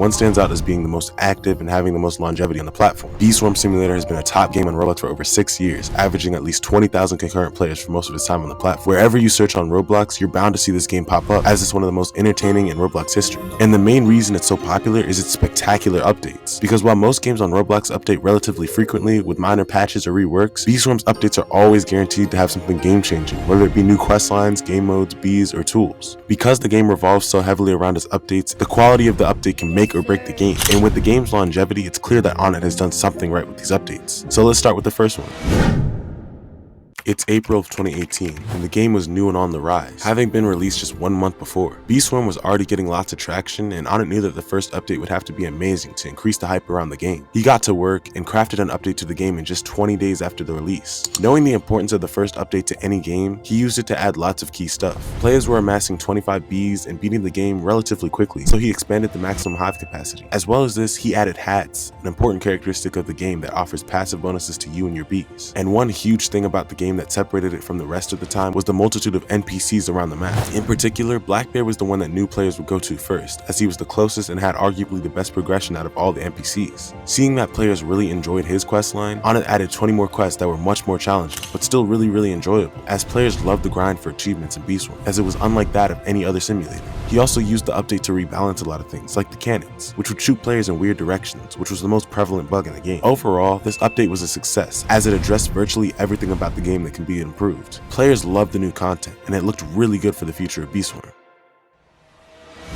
one stands out as being the most active and having the most longevity on the platform. Bee Swarm Simulator has been a top game on Roblox for over 6 years, averaging at least 20,000 concurrent players for most of its time on the platform. Wherever you search on Roblox, you're bound to see this game pop up, as it's one of the most entertaining in Roblox history. And the main reason it's so popular is its spectacular updates. Because while most games on Roblox update relatively frequently with minor patches or reworks, Bee Swarm's updates are always guaranteed to have something game-changing, whether it be new quest lines, game modes, bees, or tools. Because the game revolves so heavily around its updates, the quality of the update can make or break the game. And with the game's longevity, it's clear that Onnit has done something right with these updates. So let's start with the first one. It's April of 2018, and the game was new and on the rise, having been released just 1 month before. Bee Swarm was already getting lots of traction, and Onnit knew that the first update would have to be amazing to increase the hype around the game. He got to work and crafted an update to the game in just 20 days after the release. Knowing the importance of the first update to any game, he used it to add lots of key stuff. Players were amassing 25 bees and beating the game relatively quickly, so he expanded the maximum hive capacity. As well as this, he added hats, an important characteristic of the game that offers passive bonuses to you and your bees. And one huge thing about the game that separated it from the rest of the time was the multitude of NPCs around the map. In particular, Blackbear was the one that new players would go to first, as he was the closest and had arguably the best progression out of all the NPCs. Seeing that players really enjoyed his questline, Onnit added 20 more quests that were much more challenging, but still really enjoyable, as players loved the grind for achievements in Bee Swarm, as it was unlike that of any other simulator. He also used the update to rebalance a lot of things, like the cannons, which would shoot players in weird directions, which was the most prevalent bug in the game. Overall, this update was a success, as it addressed virtually everything about the game that can be improved. Players loved the new content, and it looked really good for the future of Bee Swarm.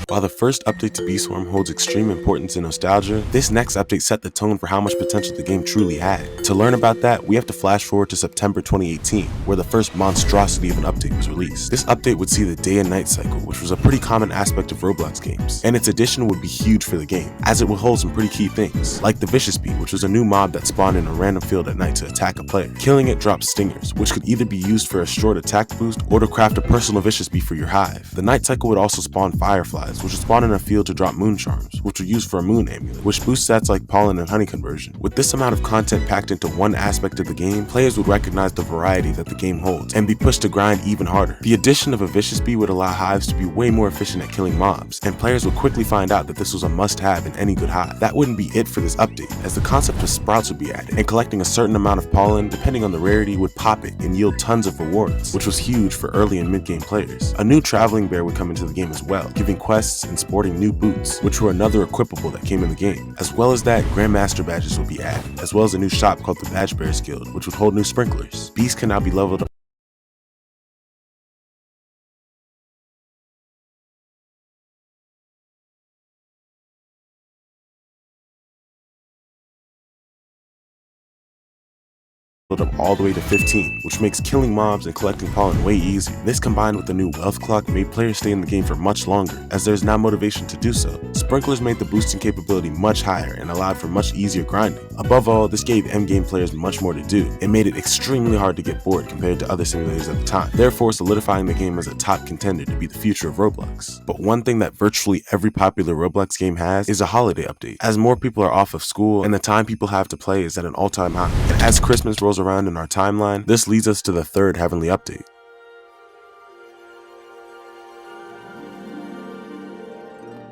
While the first update to Bee Swarm holds extreme importance and nostalgia, this next update set the tone for how much potential the game truly had. To learn about that, we have to flash forward to September 2018, where the first monstrosity of an update was released. This update would see the day and night cycle, which was a pretty common aspect of Roblox games, and its addition would be huge for the game, as it would hold some pretty key things, like the Vicious Bee, which was a new mob that spawned in a random field at night to attack a player. Killing it dropped stingers, which could either be used for a short attack boost or to craft a personal Vicious Bee for your hive. The night cycle would also spawn fireflies, which would spawn in a field to drop moon charms, which were used for a moon amulet, which boosts stats like pollen and honey conversion. With this amount of content packed into one aspect of the game, players would recognize the variety that the game holds and be pushed to grind even harder. The addition of a Vicious Bee would allow hives to be way more efficient at killing mobs, and players would quickly find out that this was a must-have in any good hive. That wouldn't be it for this update, as the concept of sprouts would be added, and collecting a certain amount of pollen, depending on the rarity, would pop it and yield tons of rewards, which was huge for early and mid-game players. A new traveling bear would come into the game as well, giving quests and sporting new boots, which were another equipable that came in the game. As well as that, Grandmaster badges would be added, as well as a new shop called the Badge Bears Guild, which would hold new sprinklers. Bees can now be leveled up all the way to 15, which makes killing mobs and collecting pollen way easier. This combined with the new wealth clock made players stay in the game for much longer, as there's now motivation to do so. Sprinklers made the boosting capability much higher and allowed for much easier grinding. Above all, this gave endgame players much more to do. It made it extremely hard to get bored compared to other simulators at the time, therefore solidifying the game as a top contender to be the future of Roblox. But one thing that virtually every popular Roblox game has is a holiday update, as more people are off of school and the time people have to play is at an all-time high. And as Christmas rolls around in our timeline, this leads us to the third heavenly update.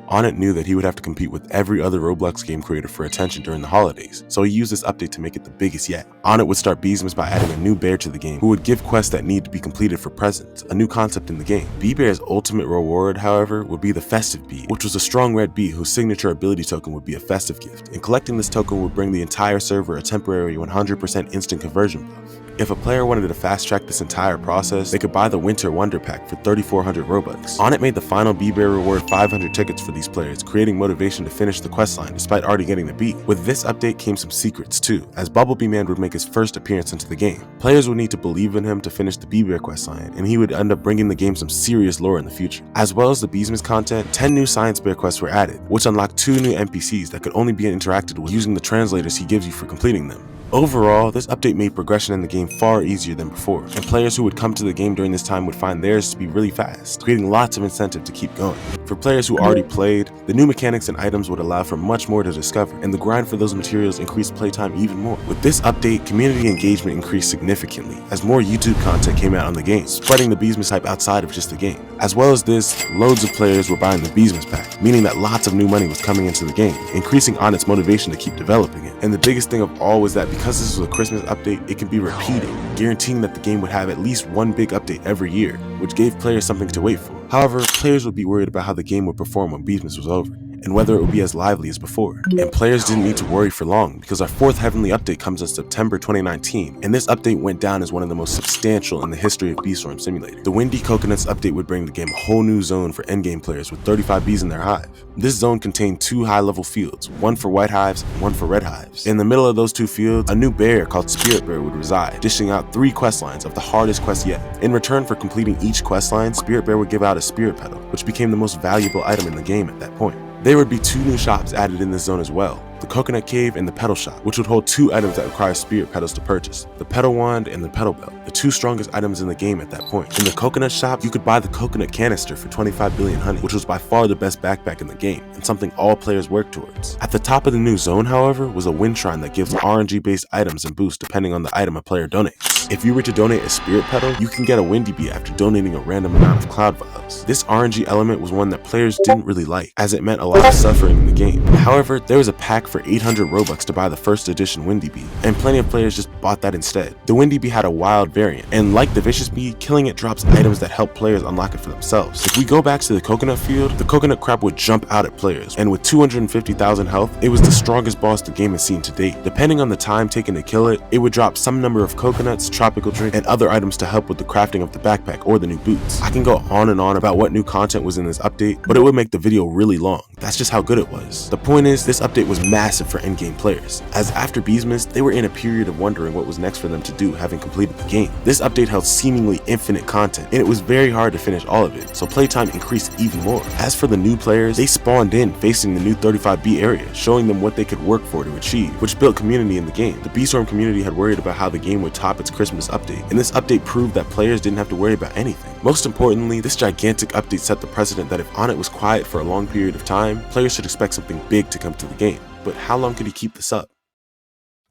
Onnit knew that he would have to compete with every other Roblox game creator for attention during the holidays, so he used this update to make it the biggest yet. Onnit would start Beesmas by adding a new bear to the game, who would give quests that need to be completed for presents, a new concept in the game. Bee Bear's ultimate reward, however, would be the Festive Bee, which was a strong red bee whose signature ability token would be a festive gift, and collecting this token would bring the entire server a temporary 100% instant conversion buff. If a player wanted to fast track this entire process, they could buy the Winter Wonder Pack for 3,400 Robux. Onnit made the final Bee Bear reward 500 tickets for these players, creating motivation to finish the questline despite already getting the bee. With this update came some secrets too, as Bumblebee Man would make his first appearance into the game. Players would need to believe in him to finish the Bee Bear questline, and he would end up bringing the game some serious lore in the future. As well as the Beesmas content, 10 new Science Bear quests were added, which unlocked 2 new NPCs that could only be interacted with using the translators he gives you for completing them. Overall, this update made progression in the game game far easier than before, and players who would come to the game during this time would find theirs to be really fast, creating lots of incentive to keep going. For players who already played, the new mechanics and items would allow for much more to discover, and the grind for those materials increased playtime even more. With this update, community engagement increased significantly as more YouTube content came out on the game, spreading the Beesmas hype outside of just the game. As well as this, loads of players were buying the Beesmas pack, meaning that lots of new money was coming into the game, increasing Onnit's motivation to keep developing it. And the biggest thing of all was that because this was a Christmas update, it could be repeated, guaranteeing that the game would have at least one big update every year, which gave players something to wait for. However, players would be worried about how the game would perform when Beesmas was over, and whether it would be as lively as before. And players didn't need to worry for long, because our 4th Heavenly update comes in September 2019, and this update went down as one of the most substantial in the history of Beeswarm Simulator. The Windy Coconuts update would bring the game a whole new zone for endgame players with 35 bees in their hive. This zone contained 2 high-level fields, one for white hives and one for red hives. In the middle of those 2 fields, a new bear called Spirit Bear would reside, dishing out 3 questlines of the hardest quest yet. In return for completing each questline, Spirit Bear would give out a spirit petal, which became the most valuable item in the game at that point. There would be 2 new shops added in this zone as well, the Coconut Cave and the Petal Shop, which would hold 2 items that require spirit petals to purchase, the Petal Wand and the Petal Belt, the 2 strongest items in the game at that point. In the Coconut Shop, you could buy the Coconut Canister for 25 billion honey, which was by far the best backpack in the game, and something all players work towards. At the top of the new zone, however, was a wind shrine that gives RNG-based items and boosts depending on the item a player donates. If you were to donate a spirit petal, you can get a Windy Bee after donating a random amount of cloud vials. This RNG element was one that players didn't really like, as it meant a lot of suffering in the game. However, there was a pack for 800 Robux to buy the first edition Windy Bee, and plenty of players just bought that instead. The Windy Bee had a wild variant, and like the Vicious Bee, killing it drops items that help players unlock it for themselves. If we go back to the Coconut Field, the Coconut Crab would jump out at players, and with 250,000 health, it was the strongest boss the game has seen to date. Depending on the time taken to kill it, it would drop some number of coconuts, tropical drink, and other items to help with the crafting of the backpack or the new boots. I can go on and on about what new content was in this update, but it would make the video really long. That's just how good it was. The point is, this update was massive for endgame players, as after Beesmas, they were in a period of wondering what was next for them to do having completed the game. This update held seemingly infinite content, and it was very hard to finish all of it, so playtime increased even more. As for the new players, they spawned in facing the new 35B area, showing them what they could work for to achieve, which built community in the game. The Beeswarm community had worried about how the game would top its Christmas update, and this update proved that players didn't have to worry about anything. Most importantly, this gigantic update set the precedent that if Onnit was quiet for a long period of time, players should expect something big to come to the game. But how long could he keep this up?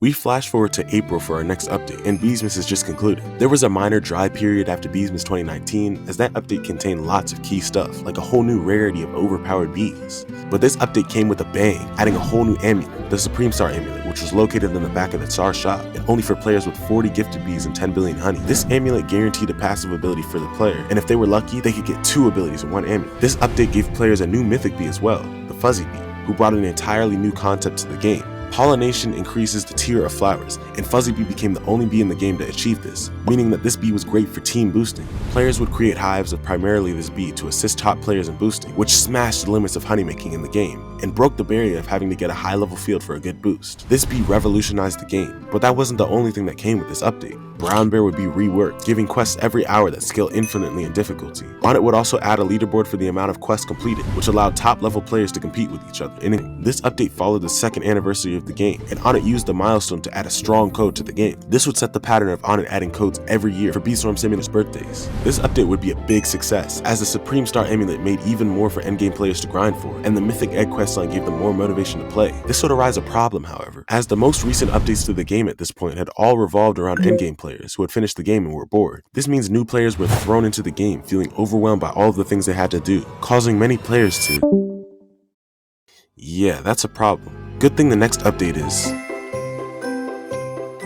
We flash forward to April for our next update, and Beesmas has just concluded. There was a minor dry period after Beesmas 2019, as that update contained lots of key stuff, like a whole new rarity of overpowered bees. But this update came with a bang, adding a whole new amulet, the Supreme Star amulet, which was located in the back of the Star shop, and only for players with 40 gifted bees and 10 billion honey. This amulet guaranteed a passive ability for the player, and if they were lucky, they could get 2 abilities in one amulet. This update gave players a new mythic bee as well, the Fuzzy Bee, who brought an entirely new concept to the game. Pollination increases the tier of flowers, and Fuzzy Bee became the only bee in the game to achieve this, meaning that this bee was great for team boosting. Players would create hives of primarily this bee to assist top players in boosting, which smashed the limits of honey making in the game, and broke the barrier of having to get a high level field for a good boost. This bee revolutionized the game, but that wasn't the only thing that came with this update. Brown Bear would be reworked, giving quests every hour that scale infinitely in difficulty. Onnit would also add a leaderboard for the amount of quests completed, which allowed top level players to compete with each other. And this update followed the 2nd anniversary of the game, and Onnit used the milestone to add a strong code to the game. This would set the pattern of Onnit adding codes every year for Beeswarm Simulator's birthdays. This update would be a big success, as the Supreme Star amulet made even more for endgame players to grind for, and the Mythic Egg questline gave them more motivation to play. This would arise a problem, however, as the most recent updates to the game at this point had all revolved around endgame players who had finished the game and were bored. This means new players were thrown into the game feeling overwhelmed by all of the things they had to do, causing many players to... Yeah, that's a problem. Good thing the next update is...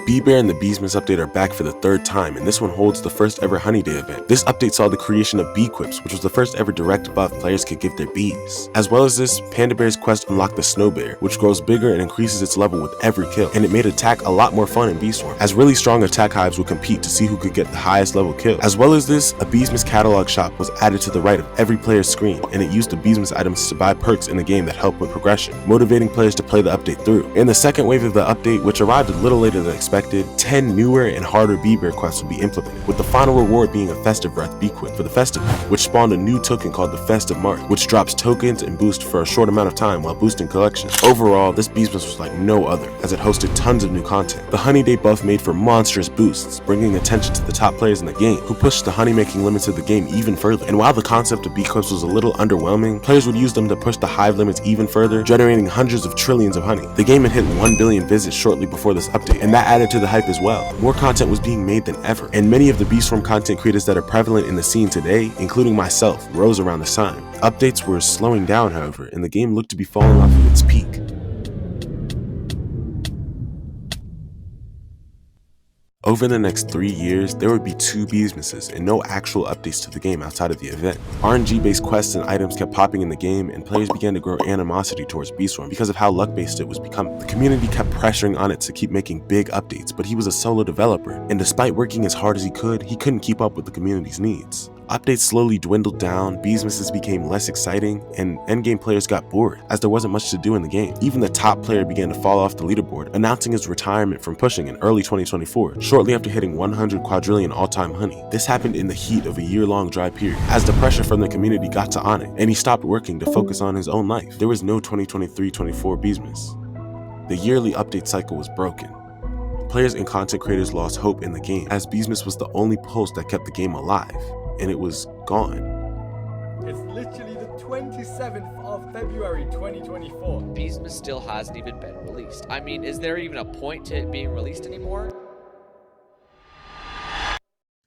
Bee Bear and the Beesmas update are back for the 3rd time, and this one holds the first ever Honey Day event. This update saw the creation of Bee Quips, which was the first ever direct buff players could give their bees. As well as this, Panda Bear's quest unlocked the Snow Bear, which grows bigger and increases its level with every kill, and it made attack a lot more fun in Beeswarm, as really strong attack hives would compete to see who could get the highest level kill. As well as this, a Beesmas catalog shop was added to the right of every player's screen, and it used the Beesmas items to buy perks in the game that helped with progression, motivating players to play the update through. In the second wave of the update, which arrived a little later than expected, expected, 10 newer and harder B-Bear quests would be implemented, with the final reward being a Festive Breath B-Quit for the festival, which spawned a new token called the Festive Mark, which drops tokens and boosts for a short amount of time while boosting collections. Overall, this Beastmas was like no other, as it hosted tons of new content. The Honey Day buff made for monstrous boosts, bringing attention to the top players in the game, who pushed the honey making limits of the game even further. And while the concept of B-Clips was a little underwhelming, players would use them to push the hive limits even further, generating hundreds of trillions of honey. The game had hit 1 billion visits shortly before this update, and that added to the hype as well. More content was being made than ever, and many of the Beastform content creators that are prevalent in the scene today, including myself, rose around this time. Updates were slowing down, however, and the game looked to be falling off of its peak. Over the next 3 years, there would be 2 Beastmases and no actual updates to the game outside of the event. RNG-based quests and items kept popping in the game, and players began to grow animosity towards Beastform because of how luck-based it was becoming. The community kept pressuring on it to keep making big updates, but he was a solo developer, and despite working as hard as he couldn't keep up with the community's needs. Updates slowly dwindled down, Beastmases became less exciting, and endgame players got bored, as there wasn't much to do in the game. Even the top player began to fall off the leaderboard, announcing his retirement from pushing in early 2024, shortly after hitting 100 quadrillion all-time honey. This happened in the heat of a year-long dry period, as the pressure from the community got to on it, and he stopped working to focus on his own life. There was no 2023-24 Beastmas. The yearly update cycle was broken. Players and content creators lost hope in the game, as Beastmas was the only pulse that kept the game alive. And it was gone. It's literally the 27th of February 2024. Beastmas still hasn't even been released. I mean, is there even a point to it being released anymore?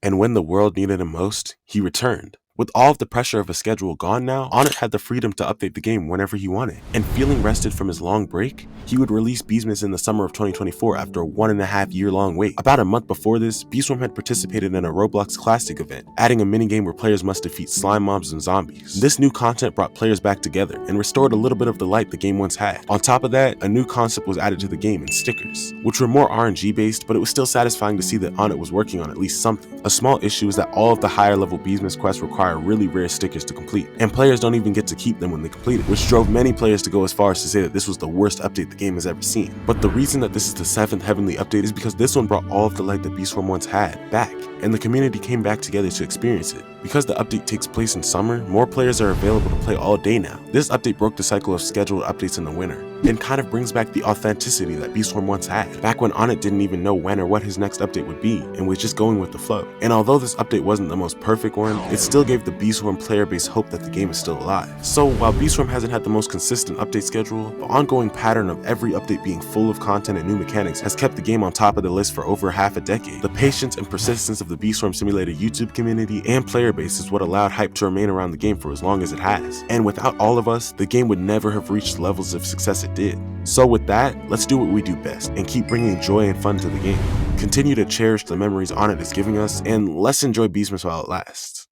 And when the world needed him most, he returned. With all of the pressure of a schedule gone now, Onnit had the freedom to update the game whenever he wanted. And feeling rested from his long break, he would release Beastmas in the summer of 2024 after a 1.5 year long wait. About a month before this, Beastworm had participated in a Roblox Classic event, adding a minigame where players must defeat slime mobs and zombies. This new content brought players back together and restored a little bit of the light the game once had. On top of that, a new concept was added to the game in stickers, which were more RNG based, but it was still satisfying to see that Onnit was working on at least something. A small issue is that all of the higher level Beastmas quests require really rare stickers to complete, and players don't even get to keep them when they complete it, which drove many players to go as far as to say that this was the worst update the game has ever seen. But the reason that this is the 7th Heavenly update is because this one brought all of the light that Beastform once had back, and the community came back together to experience it. Because the update takes place in summer, more players are available to play all day now. This update broke the cycle of scheduled updates in the winter, and kind of brings back the authenticity that Beastform once had, back when Onnit didn't even know when or what his next update would be, and was just going with the flow. And although this update wasn't the most perfect one, it still gave the Beastform player base hope that the game is still alive. So while Beastform hasn't had the most consistent update schedule, the ongoing pattern of every update being full of content and new mechanics has kept the game on top of the list for over half a decade. The patience and persistence of the Beastform Simulator YouTube community and player base is what allowed hype to remain around the game for as long as it has. And without all of us, the game would never have reached the levels of success it did. So with that, let's do what we do best and keep bringing joy and fun to the game. Continue to cherish the memories Onnit is giving us, and let's enjoy Beastmas while it lasts.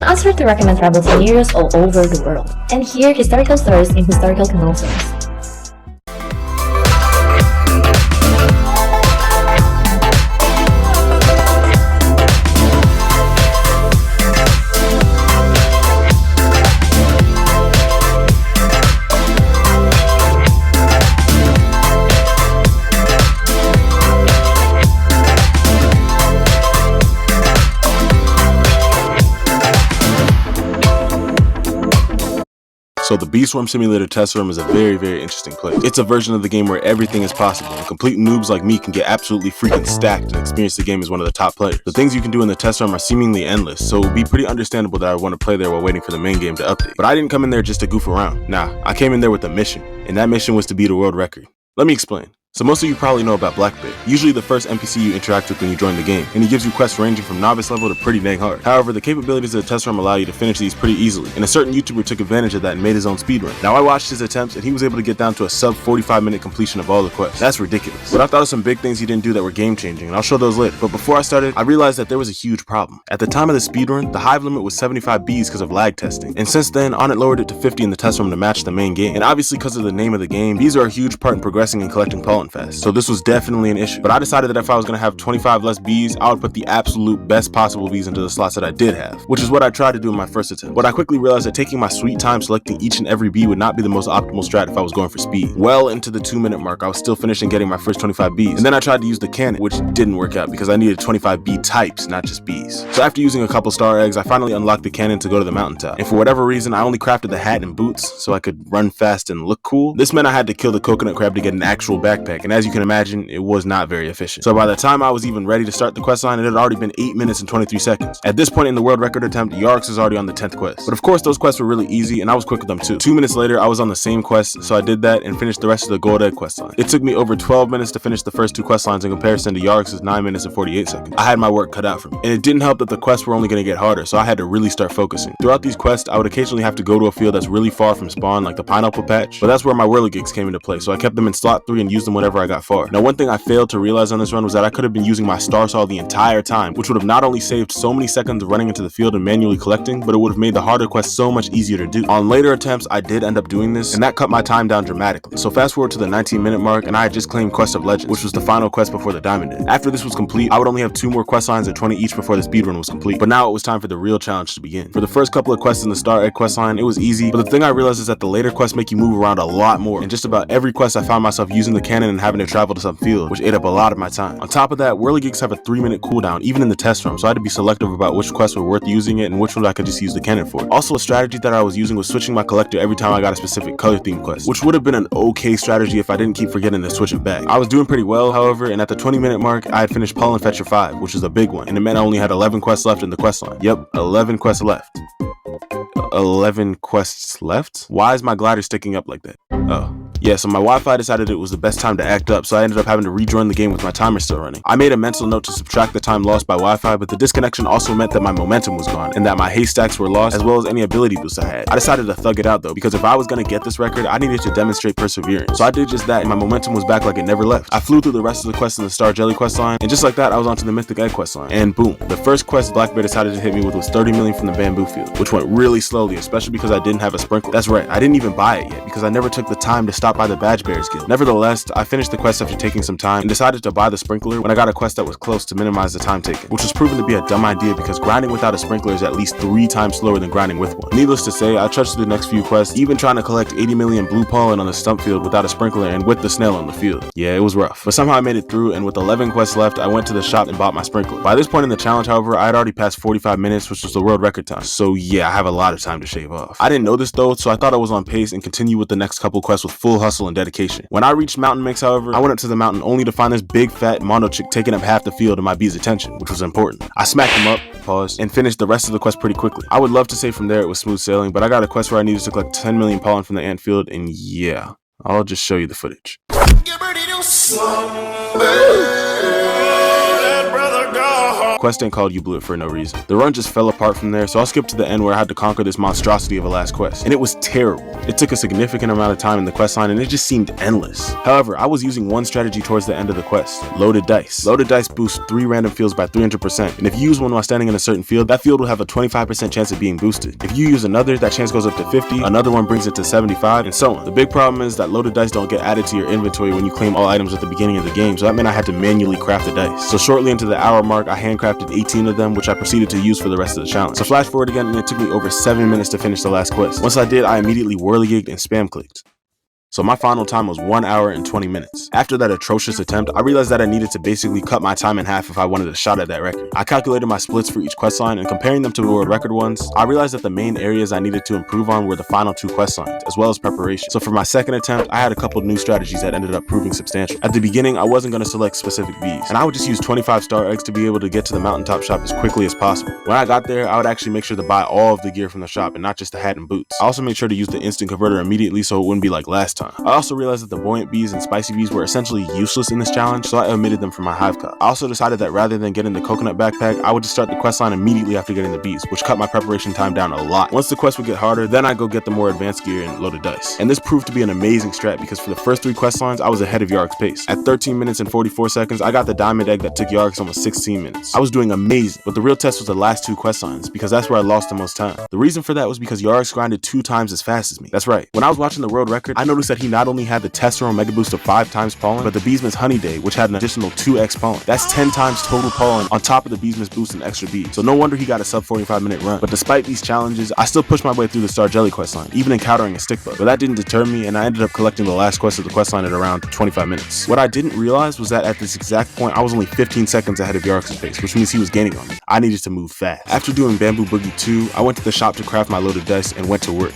Answer to recommend travel scenarios all over the world, and hear historical stories in historical conventions. So the Beastworm Simulator test room is a very, very interesting place. It's a version of the game where everything is possible, and complete noobs like me can get absolutely freaking stacked and experience the game as one of the top players. The things you can do in the test room are seemingly endless, so it would be pretty understandable that I would want to play there while waiting for the main game to update. But I didn't come in there just to goof around. Nah, I came in there with a mission, and that mission was to beat a world record. Let me explain. So most of you probably know about Blackbear, usually the first NPC you interact with when you join the game, and he gives you quests ranging from novice level to pretty dang hard. However, the capabilities of the test room allow you to finish these pretty easily, and a certain YouTuber took advantage of that and made his own speedrun. Now I watched his attempts, and he was able to get down to a sub 45-minute completion of all the quests. That's ridiculous. But I thought of some big things he didn't do that were game changing, and I'll show those later. But before I started, I realized that there was a huge problem. At the time of the speedrun, the hive limit was 75 Bs because of lag testing, and since then, Onnit lowered it to 50 in the test room to match the main game, and obviously because of the name of the game, bees are a huge part in progressing and collecting pollen. falling fast, so this was definitely an issue. But I decided that if I was going to have 25 less bees, I would put the absolute best possible bees into the slots that I did have, which is what I tried to do in my first attempt. But I quickly realized that taking my sweet time selecting each and every bee would not be the most optimal strat if I was going for speed. Well into the 2-minute mark, I was still finishing getting my first 25 bees, and then I tried to use the cannon, which didn't work out because I needed 25 bee types, not just bees. So after using a couple star eggs, I finally unlocked the cannon to go to the mountaintop. And for whatever reason, I only crafted the hat and boots so I could run fast and look cool. This meant I had to kill the coconut crab to get an actual backpack, and as you can imagine, it was not very efficient. So by the time I was even ready to start the questline, it had already been 8 minutes and 23 seconds. At this point in the world record attempt, Yarix is already on the 10th quest. But of course, those quests were really easy, and I was quick with them too. 2 minutes later, I was on the same quest, so I did that and finished the rest of the gold egg questline. It took me over 12 minutes to finish the first 2 questlines in comparison to Yarix's 9 minutes and 48 seconds. I had my work cut out for me, and it didn't help that the quests were only going to get harder, so I had to really start focusing. Throughout these quests, I would occasionally have to go to a field that's really far from spawn, like the pineapple patch, but that's where my whirligigs came into play, so I kept them in slot 3 and used them whenever I got far. Now, one thing I failed to realize on this run was that I could have been using my star saw the entire time, which would have not only saved so many seconds of running into the field and manually collecting, but it would have made the harder quests so much easier to do. On later attempts, I did end up doing this, and that cut my time down dramatically. So fast forward to the 19-minute mark, and I had just claimed Quest of Legends, which was the final quest before the Diamond Egg. After this was complete, I would only have 2 more quest lines at 20 each before the speedrun was complete. But now it was time for the real challenge to begin. For the first couple of quests in the Star Egg quest line, it was easy, but the thing I realized is that the later quests make you move around a lot more, and just about every quest I found myself using the cannon and having to travel to some field, which ate up a lot of my time. On top of that, whirligigs have a 3-minute cooldown, even in the test room, so I had to be selective about which quests were worth using it and which ones I could just use the cannon for. Also, a strategy that I was using was switching my collector every time I got a specific color theme quest, which would have been an okay strategy if I didn't keep forgetting to switch it back. I was doing pretty well, however, and at the 20-minute mark, I had finished Pollen Fetcher 5, which is a big one, and it meant I only had 11 quests left in the quest line. Yep, 11 quests left. 11 quests left? Why is my glider sticking up like that? Oh. Yeah, so my Wi-Fi decided it was the best time to act up, so I ended up having to rejoin the game with my timer still running. I made a mental note to subtract the time lost by Wi-Fi, but the disconnection also meant that my momentum was gone, and that my haystacks were lost, as well as any ability boosts I had. I decided to thug it out though, because if I was going to get this record, I needed to demonstrate perseverance. So I did just that, and my momentum was back like it never left. I flew through the rest of the quests in the Star Jelly quest line, and just like that, I was onto the Mythic Egg quest line. And boom, the first quest Black Bear decided to hit me with was 30 million from the bamboo field, which went really slowly, especially because I didn't have a sprinkler. That's right, I didn't even buy it yet, because I never took the time to stop by the Badge Bears Guild. Nevertheless, I finished the quest after taking some time and decided to buy the sprinkler when I got a quest that was close to minimize the time taken, which was proven to be a dumb idea because grinding without a sprinkler is at least 3 times slower than grinding with one. Needless to say, I trudged through the next few quests, even trying to collect 80 million blue pollen on the stump field without a sprinkler and with the snail on the field. Yeah, it was rough, but somehow I made it through, and with 11 quests left, I went to the shop and bought my sprinkler. By this point in the challenge, however, I had already passed 45 minutes, which was the world record time. So yeah, I have a lot of time to shave off. I didn't know this though, so I thought I was on pace and continued with the next couple quests with full hustle and dedication. When I reached Mountain Mix, however, I went up to the mountain only to find this big fat mono chick taking up half the field and my bee's attention, which was important. I smacked him up, paused, and finished the rest of the quest pretty quickly. I would love to say from there it was smooth sailing, but I got a quest where I needed to collect 10 million pollen from the ant field, and yeah, I'll just show you the footage. Quest ain't called You Blew It for no reason. The run just fell apart from there, so I'll skip to the end where I had to conquer this monstrosity of a last quest, and it was terrible. It took a significant amount of time in the quest line, and it just seemed endless. However, I was using one strategy towards the end of the quest: loaded dice. Loaded dice boost 3 random fields by 300%, and if you use one while standing in a certain field, that field will have a 25% chance of being boosted. If you use another, that chance goes up to 50, another one brings it to 75, and so on. The big problem is that loaded dice don't get added to your inventory when you claim all items at the beginning of the game, so that meant I had to manually craft the dice. So shortly into the hour mark, I handcrafted 18 of them, which I proceeded to use for the rest of the challenge. So flash forward again, and it took me over 7 minutes to finish the last quest. Once I did, I immediately whirligigged and spam clicked. So my final time was 1 hour and 20 minutes. After that atrocious attempt, I realized that I needed to basically cut my time in half if I wanted a shot at that record. I calculated my splits for each questline, and comparing them to the world record ones, I realized that the main areas I needed to improve on were the final 2 questlines, as well as preparation. So for my second attempt, I had a couple new strategies that ended up proving substantial. At the beginning, I wasn't going to select specific bees, and I would just use 25 star eggs to be able to get to the mountaintop shop as quickly as possible. When I got there, I would actually make sure to buy all of the gear from the shop and not just the hat and boots. I also made sure to use the instant converter immediately so it wouldn't be like last time. I also realized that the buoyant bees and spicy bees were essentially useless in this challenge, so I omitted them from my hive cop. I also decided that rather than getting the coconut backpack, I would just start the questline immediately after getting the bees, which cut my preparation time down a lot. Once the quest would get harder, then I'd go get the more advanced gear and loaded dice. And this proved to be an amazing strat because for the first 3 questlines, I was ahead of Yarik's pace. At 13 minutes and 44 seconds, I got the diamond egg that took Yarik's almost 16 minutes. I was doing amazing, but the real test was the last 2 questlines because that's where I lost the most time. The reason for that was because Yarik's grinded 2 times as fast as me. That's right. When I was watching the world record, I noticed that he not only had the Testero Mega Boost of 5 times pollen, but the Beesman's Honey Day, which had an additional 2x pollen. That's 10 times total pollen on top of the Beesman's boost and extra bees. So no wonder he got a sub 45-minute run. But despite these challenges, I still pushed my way through the Star Jelly questline, even encountering a stick bug. But that didn't deter me, and I ended up collecting the last quest of the questline at around 25 minutes. What I didn't realize was that at this exact point, I was only 15 seconds ahead of Yark's pace, which means he was gaining on me. I needed to move fast. After doing Bamboo Boogie 2, I went to the shop to craft my loaded dice and went to work.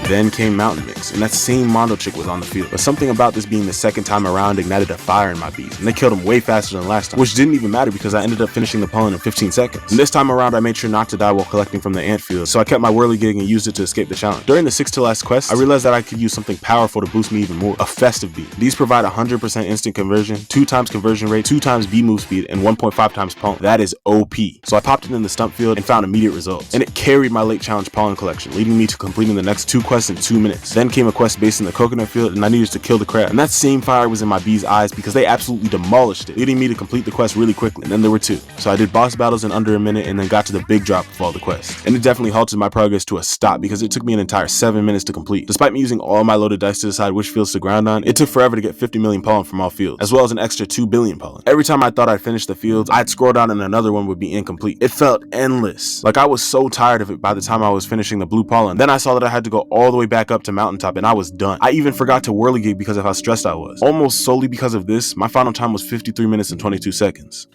Then came Mountain Mix, and that same Mondo chick was on the field. But something about this being the second time around ignited a fire in my bees, and they killed him way faster than last time, which didn't even matter because I ended up finishing the pollen in 15 seconds. And this time around, I made sure not to die while collecting from the ant field, so I kept my whirligig and used it to escape the challenge. During the 6th to last quest, I realized that I could use something powerful to boost me even more, a Festive Bee. These provide 100% instant conversion, 2 times conversion rate, 2 times bee move speed, and 1.5 times pollen. That is OP. So I popped it in the stump field and found immediate results, and it carried my late challenge pollen collection, leading me to completing the next 2 quests in 2 minutes. Then came a quest based in the coconut field, and I needed to kill the crab. And that same fire was in my bees' eyes because they absolutely demolished it, leading me to complete the quest really quickly. And then there were 2. So I did boss battles in under a minute and then got to the big drop of all the quests. And it definitely halted my progress to a stop because it took me an entire 7 minutes to complete. Despite me using all my loaded dice to decide which fields to ground on, it took forever to get 50 million pollen from all fields, as well as an extra 2 billion pollen. Every time I thought I'd finished the fields, I'd scroll down and another one would be incomplete. It felt endless. Like I was so tired of it by the time I was finishing the blue pollen. Then I saw that I had to go all the way back up to mountaintop and I was done. I even forgot to whirligig because of how stressed I was. Almost solely because of this, my final time was 53 minutes and 22 seconds.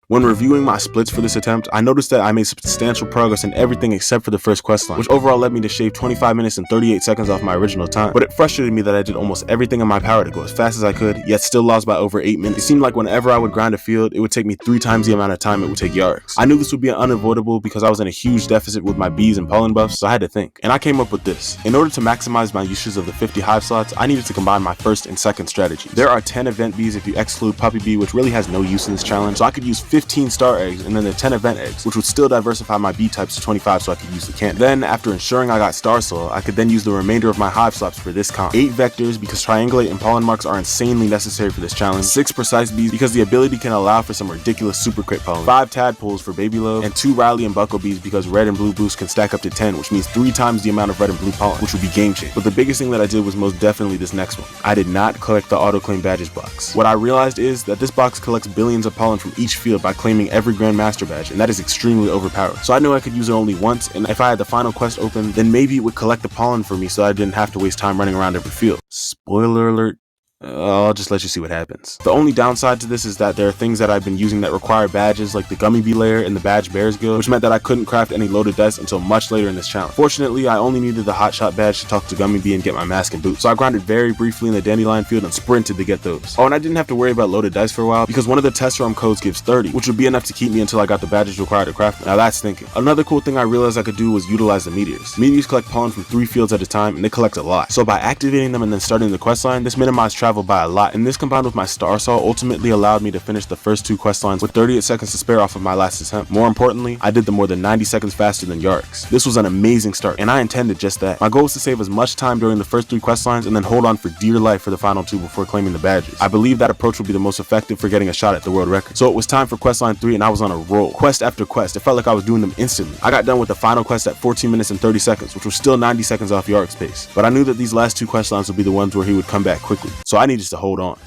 When reviewing my splits for this attempt, I noticed that I made substantial progress in everything except for the first questline, which overall led me to shave 25 minutes and 38 seconds off my original time. But it frustrated me that I did almost everything in my power to go as fast as I could, yet still lost by over 8 minutes. It seemed like whenever I would grind a field, it would take me 3 times the amount of time it would take Yarks. I knew this would be unavoidable because I was in a huge deficit with my bees and pollen buffs, so I had to think. And I came up with this. In order to maximize my uses of the 50 hive slots, I needed to combine my first and second strategies. There are 10 event bees if you exclude Puppy Bee, which really has no use in this challenge, so I could use 15 star eggs and then the 10 event eggs, which would still diversify my bee types to 25 so I could use the cannon. Then, after ensuring I got star soil, I could then use the remainder of my hive slots for this comp. 8 vectors because triangulate and pollen marks are insanely necessary for this challenge. 6 precise bees because the ability can allow for some ridiculous super crit pollen. 5 tadpoles for baby love, and 2 Riley and Buckle bees because red and blue boost can stack up to 10, which means 3 times the amount of red and blue pollen, which would be game changing. But the biggest thing that I did was most definitely this next one. I did not collect the auto claim badges box. What I realized is that this box collects billions of pollen from each field by claiming every Grandmaster badge, and that is extremely overpowered. So I knew I could use it only once, and if I had the final quest open, then maybe it would collect the pollen for me so I didn't have to waste time running around every field. Spoiler alert. I'll just let you see what happens. The only downside to this is that there are things that I've been using that require badges, like the Gummy Bee layer and the Badge Bears Guild, which meant that I couldn't craft any loaded dice until much later in this challenge. Fortunately, I only needed the Hotshot badge to talk to Gummy Bee and get my mask and boots, so I grinded very briefly in the Dandelion field and sprinted to get those. Oh, and I didn't have to worry about loaded dice for a while because one of the test ROM codes gives 30, which would be enough to keep me until I got the badges required to craft them. Now that's thinking. Another cool thing I realized I could do was utilize the meteors. Meteors collect pollen from 3 fields at a time, and they collect a lot. So by activating them and then starting the questline, this minimized travel by a lot, and this combined with my Star Saw ultimately allowed me to finish the first 2 questlines with 38 seconds to spare off of my last attempt. More importantly, I did them more than 90 seconds faster than Yarks. This was an amazing start, and I intended just that. My goal was to save as much time during the first 3 questlines and then hold on for dear life for the final 2 before claiming the badges. I believe that approach would be the most effective for getting a shot at the world record. So it was time for questline 3 and I was on a roll. Quest after quest, it felt like I was doing them instantly. I got done with the final quest at 14 minutes and 30 seconds, which was still 90 seconds off Yark's pace. But I knew that these last 2 questlines would be the ones where he would come back quickly, so I needed to hold on.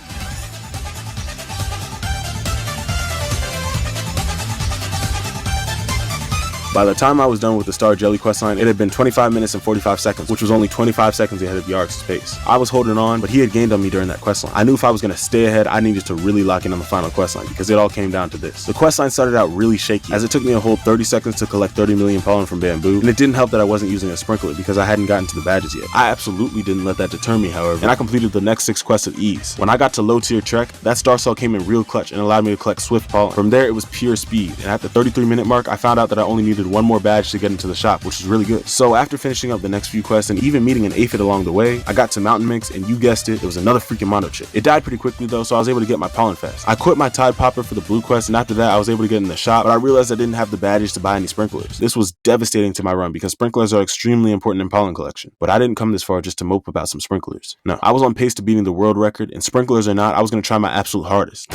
By the time I was done with the Star Jelly questline, it had been 25 minutes and 45 seconds, which was only 25 seconds ahead of Yark's pace. I was holding on, but he had gained on me during that questline. I knew if I was going to stay ahead, I needed to really lock in on the final questline because it all came down to this. The questline started out really shaky, as it took me a whole 30 seconds to collect 30 million pollen from Bamboo, and it didn't help that I wasn't using a sprinkler because I hadn't gotten to the badges yet. I absolutely didn't let that deter me, however, and I completed the next 6 quests with ease. When I got to low tier Trek, that Star Cell came in real clutch and allowed me to collect Swift pollen. From there, it was pure speed, and at the 33-minute mark, I found out that I only needed 1 more badge to get into the shop, which is really good. So after finishing up the next few quests and even meeting an aphid along the way, I got to Mountain Mix, and you guessed it, it was another freaking Mondo chick. It died pretty quickly though, so I was able to get my pollen fast. I quit my Tide Popper for the blue quest, and after that I was able to get in the shop, but I realized I didn't have the badges to buy any sprinklers. This was devastating to my run because sprinklers are extremely important in pollen collection, but I didn't come this far just to mope about some sprinklers. No, I was on pace to beating the world record, and sprinklers or not, I was going to try my absolute hardest.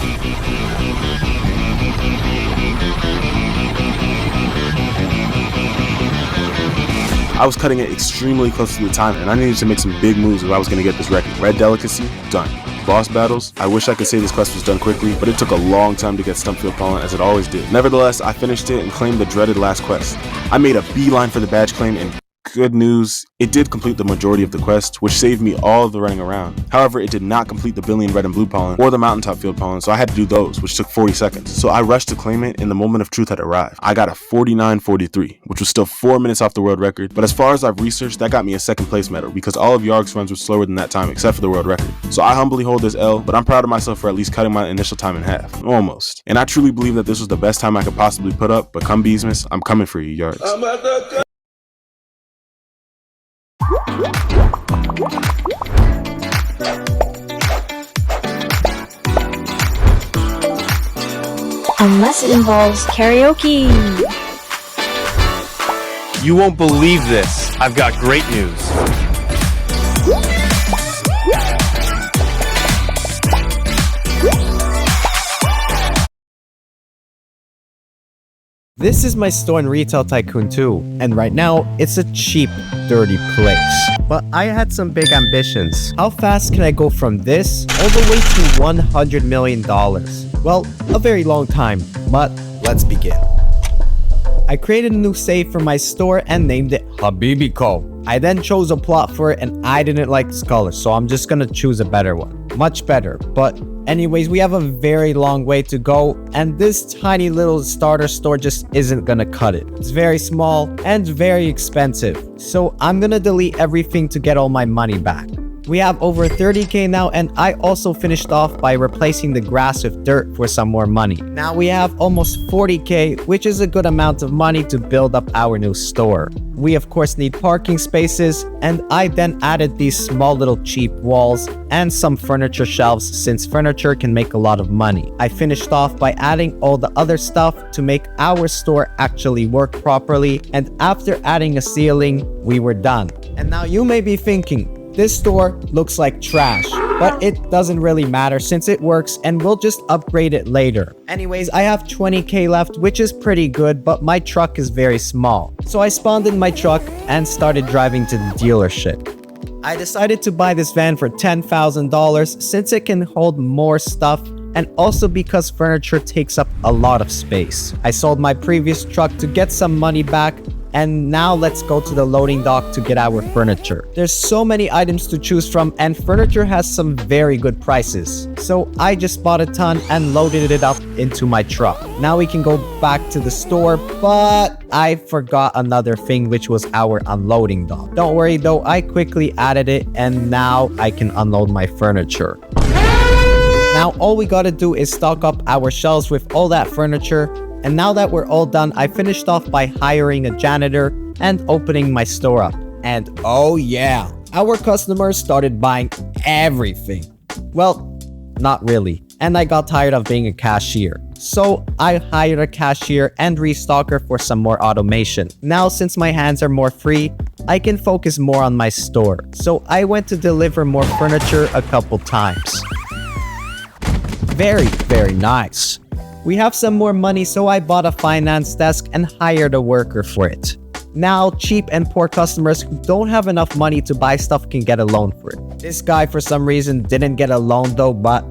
I was cutting it extremely close to the time, and I needed to make some big moves if I was going to get this record. Red Delicacy, done. Boss battles, I wish I could say this quest was done quickly, but it took a long time to get Stumpfield Pollen, as it always did. Nevertheless, I finished it and claimed the dreaded last quest. I made a beeline for the badge claim, and good news, it did complete the majority of the quest, which saved me all of the running around. However, it did not complete the billion red and blue pollen or the mountaintop field pollen, so I had to do those, which took 40 seconds. So I rushed to claim it, and the moment of truth had arrived. I got a 49.43, which was still 4 minutes off the world record, but as far as I've researched, that got me a second place medal because all of Yarg's runs were slower than that time except for the world record. So I humbly hold this L, but I'm proud of myself for at least cutting my initial time in half. Almost. And I truly believe that this was the best time I could possibly put up, but come Beesmas, I'm coming for you, Yargs. Unless it involves karaoke. You won't believe this. I've got great news. This is my store in Retail Tycoon 2, and right now, it's a cheap, dirty place. But I had some big ambitions. How fast can I go from this all the way to $100 million? Well, a very long time, but let's begin. I created a new save for my store and named it Habibi Co. I then chose a plot for it, and I didn't like this color, so I'm just gonna choose a better one. Much better, but anyways, we have a very long way to go, and this tiny little starter store just isn't gonna cut it. It's very small and very expensive, so I'm gonna delete everything to get all my money back. We have over 30k now, and I also finished off by replacing the grass with dirt for some more money. Now we have almost 40k, which is a good amount of money to build up our new store. We of course need parking spaces, and I then added these small little cheap walls and some furniture shelves since furniture can make a lot of money. I finished off by adding all the other stuff to make our store actually work properly, and after adding a ceiling, we were done. And now you may be thinking, this store looks like trash, but it doesn't really matter since it works and we'll just upgrade it later. Anyways, I have 20k left, which is pretty good, but my truck is very small. So I spawned in my truck and started driving to the dealership. I decided to buy this van for $10,000 since it can hold more stuff and also because furniture takes up a lot of space. I sold my previous truck to get some money back, and now let's go to the loading dock to get our furniture. There's so many items to choose from, and furniture has some very good prices. So I just bought a ton and loaded it up into my truck. Now we can go back to the store, but I forgot another thing, which was our unloading dock. Don't worry though, I quickly added it, and now I can unload my furniture. Now all we gotta do is stock up our shelves with all that furniture. And now that we're all done, I finished off by hiring a janitor and opening my store up. And oh yeah, our customers started buying everything. Well, not really. And I got tired of being a cashier. So I hired a cashier and restocker for some more automation. Now since my hands are more free, I can focus more on my store. So I went to deliver more furniture a couple times. Very, very nice. We have some more money, so I bought a finance desk and hired a worker for it. Now, cheap and poor customers who don't have enough money to buy stuff can get a loan for it. This guy, for some reason, didn't get a loan though, but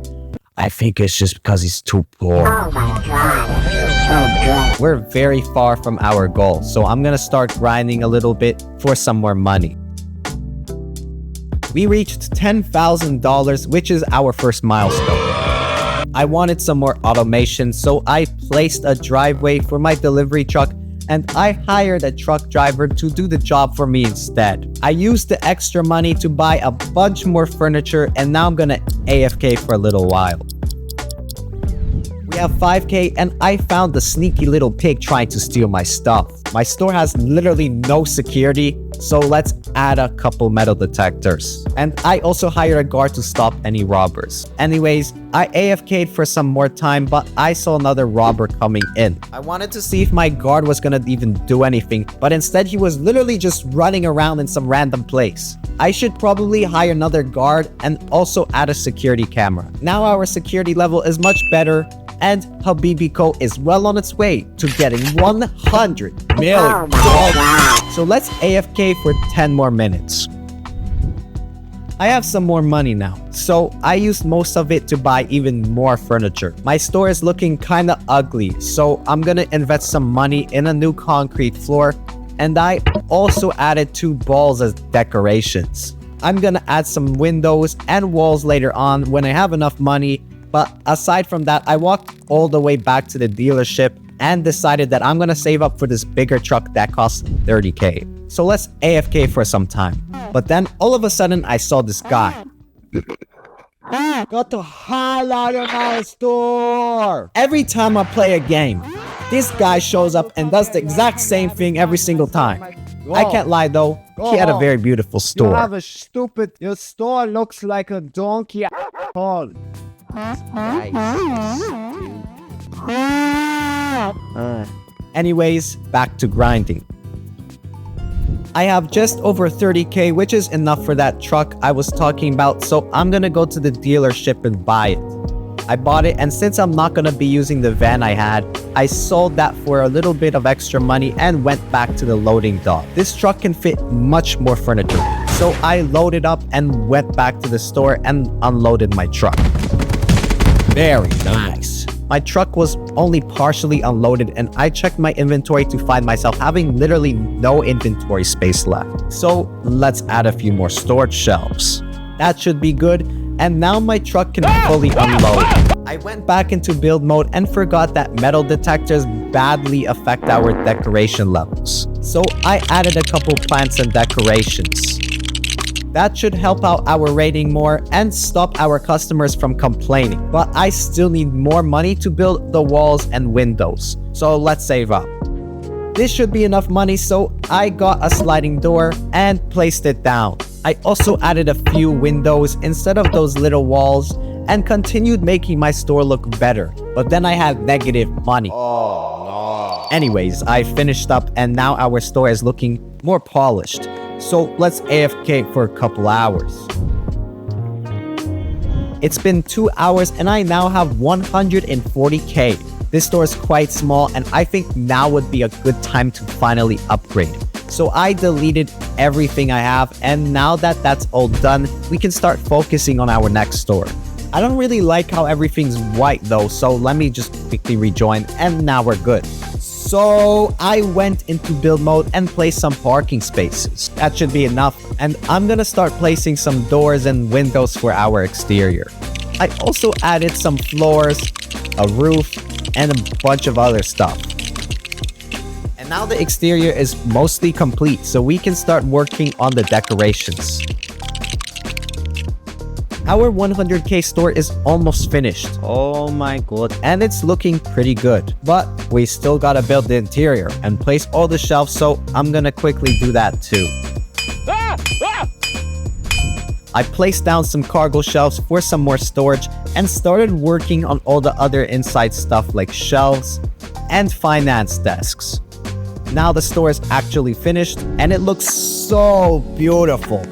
I think it's just because he's too poor. Oh my god. We're very far from our goal, so I'm gonna start grinding a little bit for some more money. We reached $10,000, which is our first milestone. I wanted some more automation, so I placed a driveway for my delivery truck and I hired a truck driver to do the job for me instead. I used the extra money to buy a bunch more furniture, and now I'm gonna AFK for a little while. We have 5k and I found the sneaky little pig trying to steal my stuff. My store has literally no security, so let's add a couple metal detectors. And I also hired a guard to stop any robbers. Anyways, I AFK'd for some more time, but I saw another robber coming in. I wanted to see if my guard was gonna even do anything, but instead he was literally just running around in some random place. I should probably hire another guard and also add a security camera. Now our security level is much better, and Habibico is well on its way to getting $100 million. So let's AFK for 10 more minutes. I have some more money now, so I used most of it to buy even more furniture. My store is looking kinda ugly, so I'm gonna invest some money in a new concrete floor, and I also added 2 balls as decorations. I'm gonna add some windows and walls later on when I have enough money, but aside from that, I walked all the way back to the dealership and decided that I'm gonna save up for this bigger truck that costs 30k. So let's AFK for some time. But then all of a sudden I saw this guy. Got the hell out of my store! Every time I play a game, this guy shows up and does the exact same thing every single time. I can't lie though, he had a very beautiful store. You have a stupid... Your store looks like a donkey hall. Anyways, back to grinding. I have just over 30k, which is enough for that truck I was talking about, so I'm gonna go to the dealership and buy it. I bought it, and since I'm not gonna be using the van I had, I sold that for a little bit of extra money and went back to the loading dock. This truck can fit much more furniture, so I loaded up and went back to the store and unloaded my truck. Very nice. My truck was only partially unloaded, and I checked my inventory to find myself having literally no inventory space left. So let's add a few more storage shelves. That should be good, and now my truck can fully unload. I went back into build mode and forgot that metal detectors badly affect our decoration levels. So I added a couple plants and decorations. That should help out our rating more and stop our customers from complaining. But I still need more money to build the walls and windows. So let's save up. This should be enough money, so I got a sliding door and placed it down. I also added a few windows instead of those little walls and continued making my store look better. But then I had negative money. Oh no. Anyways, I finished up and now our store is looking more polished. So let's AFK for a couple hours. It's been 2 hours and I now have 140k. This store is quite small and I think now would be a good time to finally upgrade. So I deleted everything I have, and now that that's all done, we can start focusing on our next store. I don't really like how everything's white though, so let me just quickly rejoin and now we're good. So I went into build mode and placed some parking spaces. That should be enough, and I'm gonna start placing some doors and windows for our exterior. I also added some floors, a roof, and a bunch of other stuff. And now the exterior is mostly complete, so we can start working on the decorations. Our 100k store is almost finished. Oh my god. And it's looking pretty good. But we still gotta build the interior and place all the shelves, so I'm gonna quickly do that too. I placed down some cargo shelves for some more storage and started working on all the other inside stuff like shelves and finance desks. Now the store is actually finished and it looks so beautiful.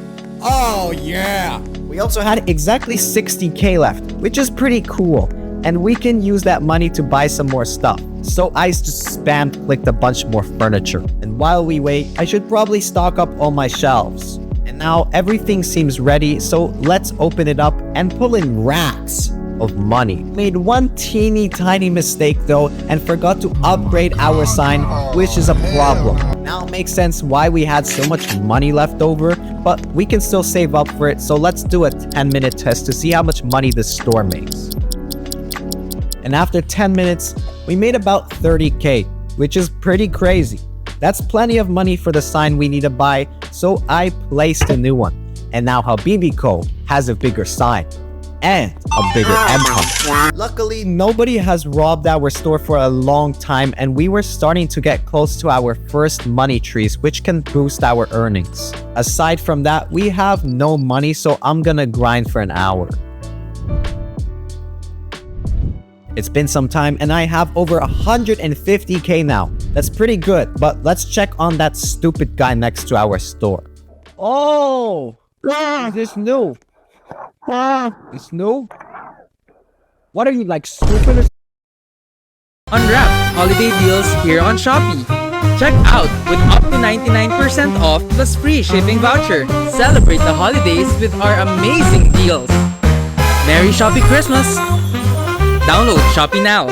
Oh yeah! We also had exactly 60k left, which is pretty cool. And we can use that money to buy some more stuff. So I just spammed clicked a bunch more furniture. And while we wait, I should probably stock up all my shelves. And now everything seems ready, so let's open it up and pull in racks of money. Made one teeny tiny mistake though and forgot to upgrade our sign, which is a problem. Now it makes sense why we had so much money left over, but we can still save up for it, so let's do a 10-minute test to see how much money this store makes. And after 10 minutes, we made about 30k, which is pretty crazy. That's plenty of money for the sign we need to buy, so I placed a new one. And now Habibi Co has a bigger sign and a bigger empire. Luckily, nobody has robbed our store for a long time, and we were starting to get close to our first money trees, which can boost our earnings. Aside from that, we have no money, so I'm gonna grind for an hour. It's been some time and I have over 150k now. That's pretty good, but let's check on that stupid guy next to our store. Oh! Is this new? It's new? What are you, like, stupid or unwrapped holiday deals here on Shopee. Check out with up to 99% off plus free shipping voucher. Celebrate the holidays with our amazing deals. Merry Shopee Christmas! Download Shopee now.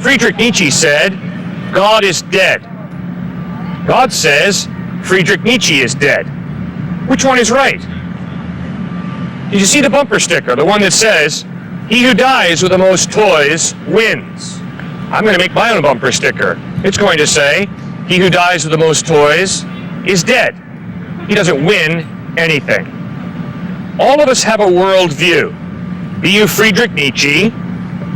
Friedrich Nietzsche said, God is dead. God says, Friedrich Nietzsche is dead. Which one is right? Did you see the bumper sticker, the one that says, he who dies with the most toys wins? I'm going to make my own bumper sticker. It's going to say, he who dies with the most toys is dead. He doesn't win anything. All of us have a worldview. Be you Friedrich Nietzsche,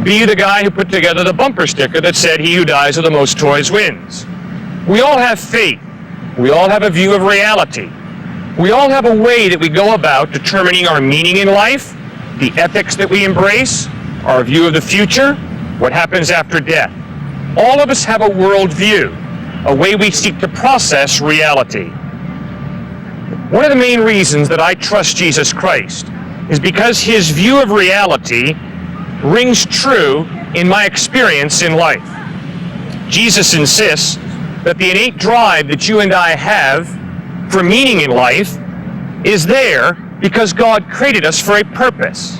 be you the guy who put together the bumper sticker that said, he who dies with the most toys wins. We all have faith. We all have a view of reality. We all have a way that we go about determining our meaning in life, the ethics that we embrace, our view of the future, what happens after death. All of us have a worldview, a way we seek to process reality. One of the main reasons that I trust Jesus Christ is because his view of reality rings true in my experience in life. Jesus insists that the innate drive that you and I have for meaning in life is there because God created us for a purpose.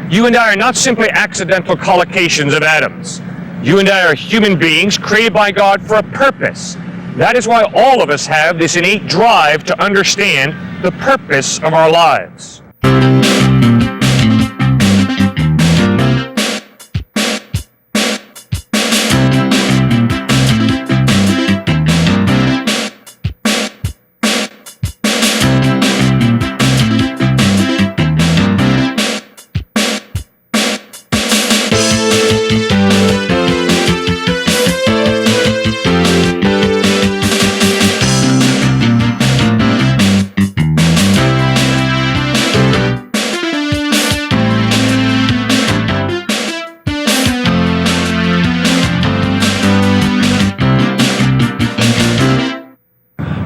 You and I are not simply accidental collocations of atoms. You and I are human beings created by God for a purpose. That is why all of us have this innate drive to understand the purpose of our lives.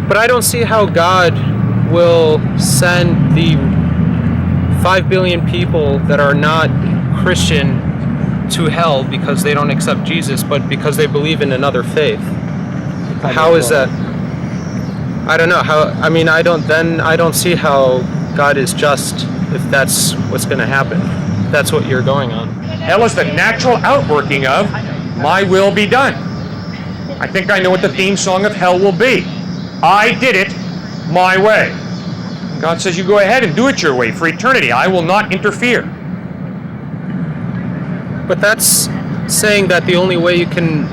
But I don't see how God will send the 5 billion people that are not Christian to hell because they don't accept Jesus, but because they believe in another faith. How is that? I don't know how. I mean, I don't see how God is just if that's what's going to happen. That's what you're going on. Hell is the natural outworking of my will be done. I think I know what the theme song of hell will be. I did it my way. God says, you go ahead and do it your way for eternity. I will not interfere. But that's saying that the only way you can